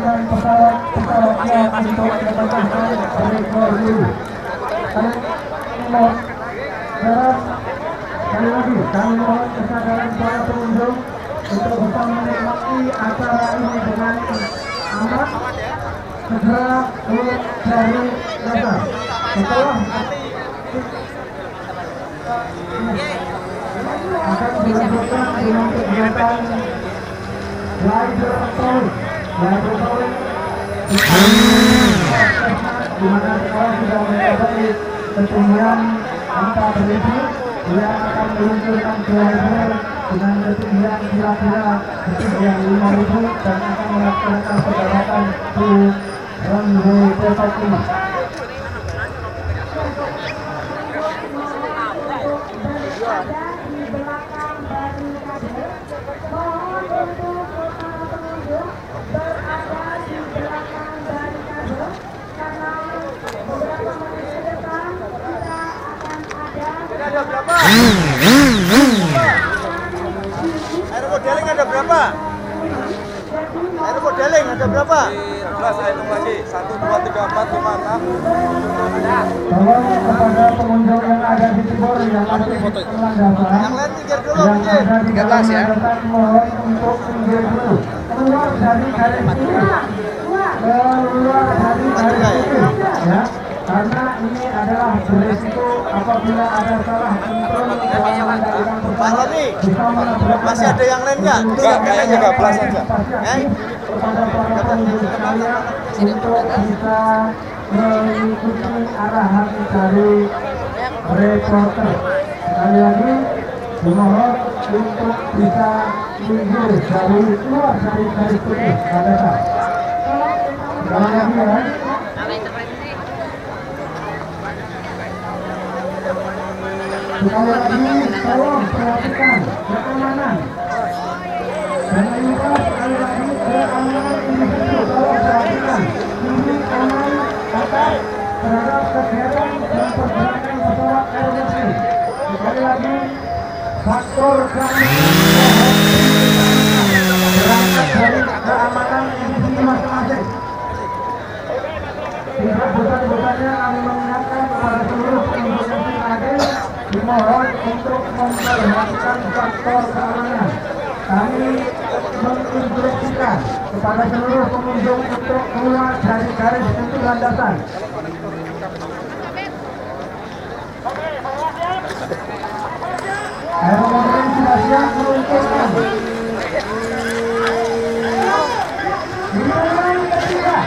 dengan pesawat yang untuk mendapatkan rekor dulu. Sekali lagi kami mohon kesadaran para pengunjung untuk bisa menikmati acara ini dengan aman, segera keluar dari dasar. Setelah akan dilanjutkan dengan kegiatan glider towing di mana sekolah sudah mencapai ketinggian angka 1000 yang akan meluncurkan glider dengan ketinggian kira-kira ketinggian 5000 dan akan melaksanakan penerbangan di runway Depok ini. Ada berapa? Air modeling ada berapa? Air modeling ada berapa? 12 saya hitung lagi. 1, 2, 3, 4, 5, 6. Tolong kepada pengunjung yang ada di Timur yang masih berlandaskan, Yang lain pinggir dulu, yang pinggir. ada di dalam landasan mohon untuk pinggir dulu. Keluar dari garis ini. Keluar dari garis ini. Ya. Karena ini adalah berisiko apabila ada salah kontrol dalam mengendalikan pesawat bisa menabrak. Masih ada yang lain nggak? Enggak, kayaknya 13 aja. Kepada para pengunjung sekalian untuk bisa mengikuti arahan dari reporter. Sekali lagi dimohon untuk bisa minggir dari keluar dari garis putih landasan. Sekali lagi ya. Sekali lagi tolong perhatikan keamanan. Jangan lupa sekali lagi keamanan individu tolong perhatikan. Ini aman atas terhadap kegiatan dan pergerakan pesawat Aerobat ini. Sekali lagi faktor keamanan berangkat dari keamanan individu masing-masing. Tidak bosan-bosannya kami mengingatkan kepada seluruh pengunjung yang hadir dimohon untuk memperhatikan faktor keamanan. Kami menginstruksikan kepada seluruh pengunjung untuk keluar dari garis pintu landasan. Aeromodeling sudah siap meluncurkan. Giliran ketiga.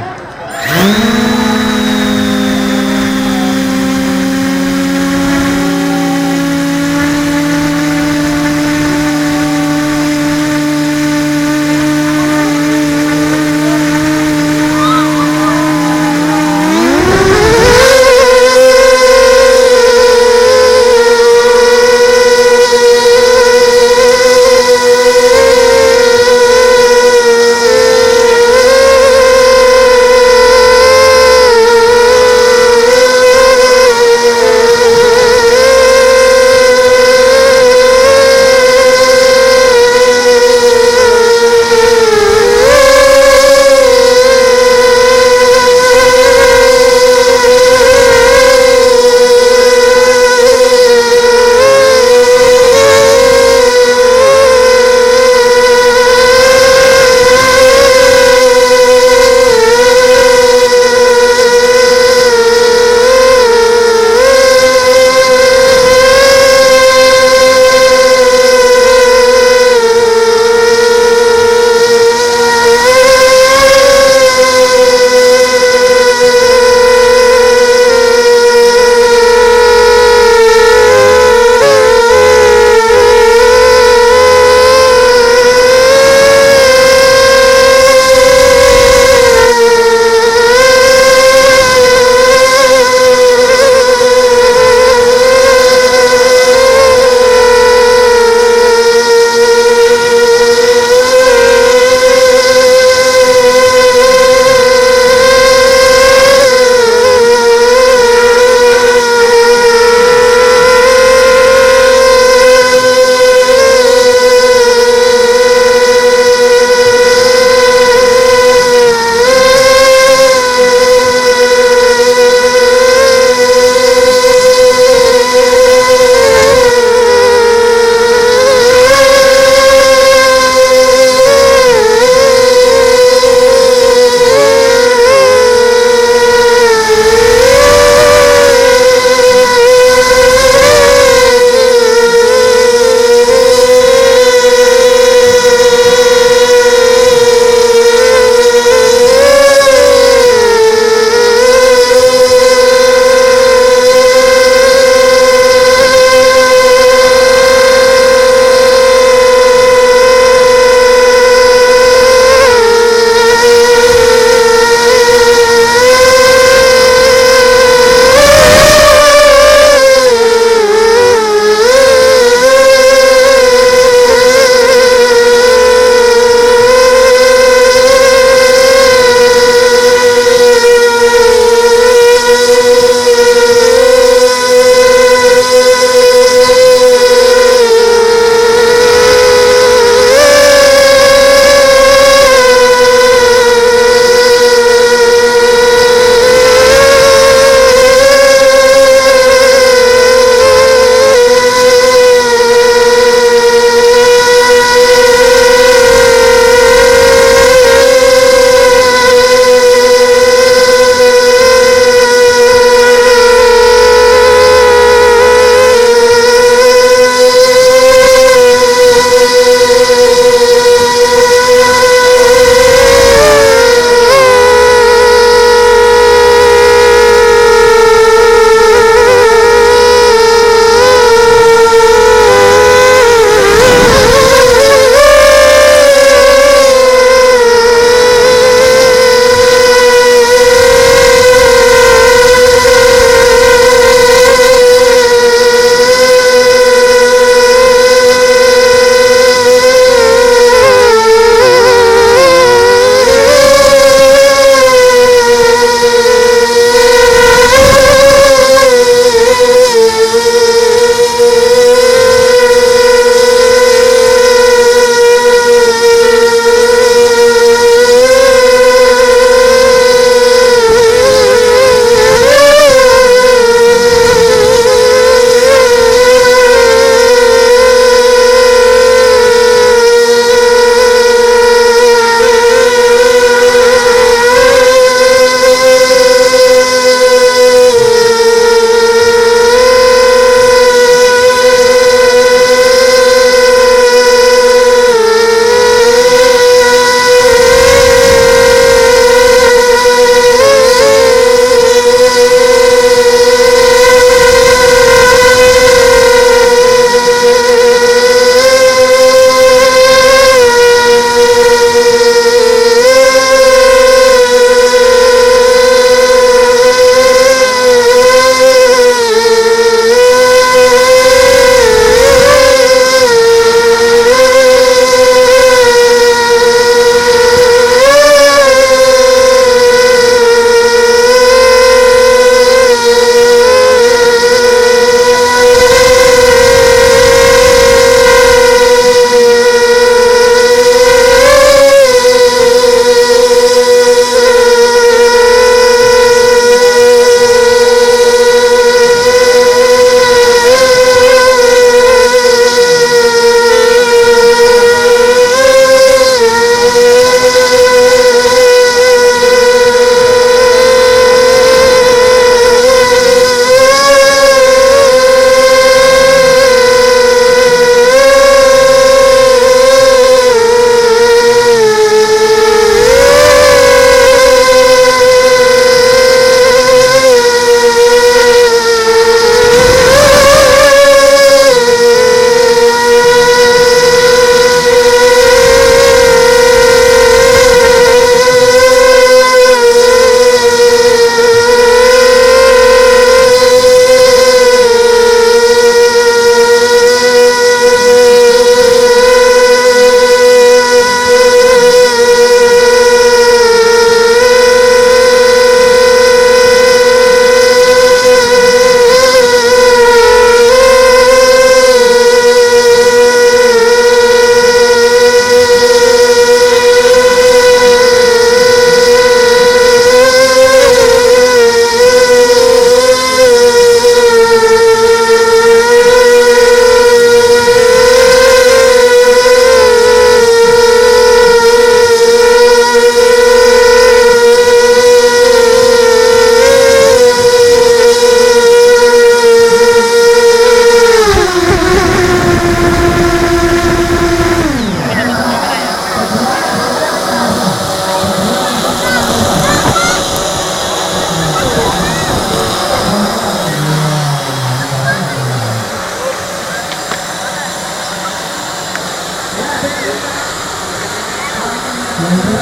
Darurat.